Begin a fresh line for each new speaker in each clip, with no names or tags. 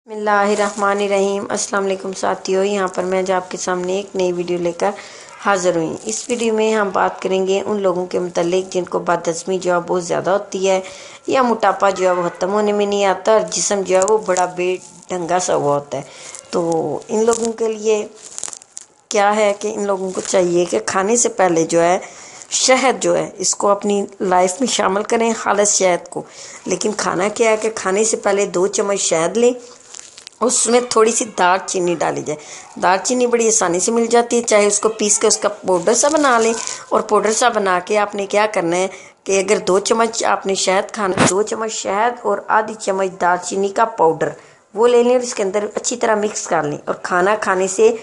बिस्मिल्लाहिर्रहमानिर्रहीम। अस्सलाम वालेकुम साथियों, यहाँ पर मैं आज आपके सामने एक नई वीडियो लेकर हाज़िर हुई। इस वीडियो में हम बात करेंगे उन लोगों के मुतालिक जिनको बदहज़मी जो है बहुत ज़्यादा होती है या मोटापा जो है वो ख़त्म होने में नहीं आता और जिस्म जो है वो बड़ा बेढंगा सा हुआ होता है। तो इन लोगों के लिए क्या है कि इन लोगों को चाहिए कि खाने से पहले जो है शहद जो है इसको अपनी लाइफ में शामिल करें, खालिस शहद को। लेकिन खाना क्या है कि खाने से पहले 2 चम्मच शहद लें, उसमें थोड़ी सी दार चीनी डाली जाए। दार चीनी बड़ी आसानी से मिल जाती है, चाहे उसको पीस के उसका पाउडर सा बना लें। और पाउडर सा बना के आपने क्या करना है कि अगर 2 चम्मच आपने शहद खाना, 2 चम्मच शहद और आधी चम्मच दार चीनी का पाउडर वो ले लें और इसके अंदर अच्छी तरह मिक्स कर लें। और खाना खाने से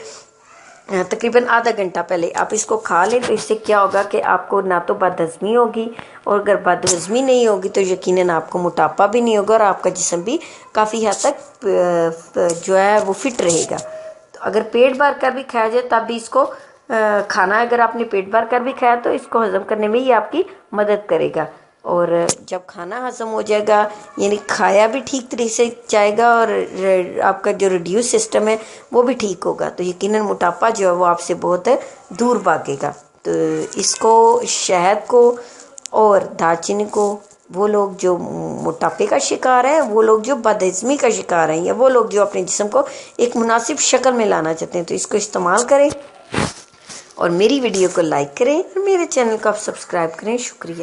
तकरीबन आधा घंटा पहले आप इसको खा लें। तो इससे क्या होगा कि आपको ना तो बदहज़मी होगी, और अगर बदहज़मी नहीं होगी तो यकीनन आपको मोटापा भी नहीं होगा और आपका जिस्म भी काफ़ी हद तक जो है वो फिट रहेगा। तो अगर पेट भर कर भी खाया जाए तब भी इसको खाना, अगर आपने पेट भर कर भी खाया तो इसको हज़म करने में ये आपकी मदद करेगा। और जब खाना हज़म हो जाएगा यानी खाया भी ठीक तरीके से जाएगा और आपका जो रिड्यूस सिस्टम है वो भी ठीक होगा, तो यकीनन मोटापा जो है वो आपसे बहुत दूर भागेगा। तो इसको, शहद को और दालचीनी को, वो लोग जो मोटापे का शिकार हैं, वो लोग जो बदहज़मी का शिकार हैं, या वो लोग जो अपने जिस्म को एक मुनासिब शक्ल में लाना चाहते हैं, तो इसको इस्तेमाल करें और मेरी वीडियो को लाइक करें और मेरे चैनल को आप सब्सक्राइब करें। शुक्रिया।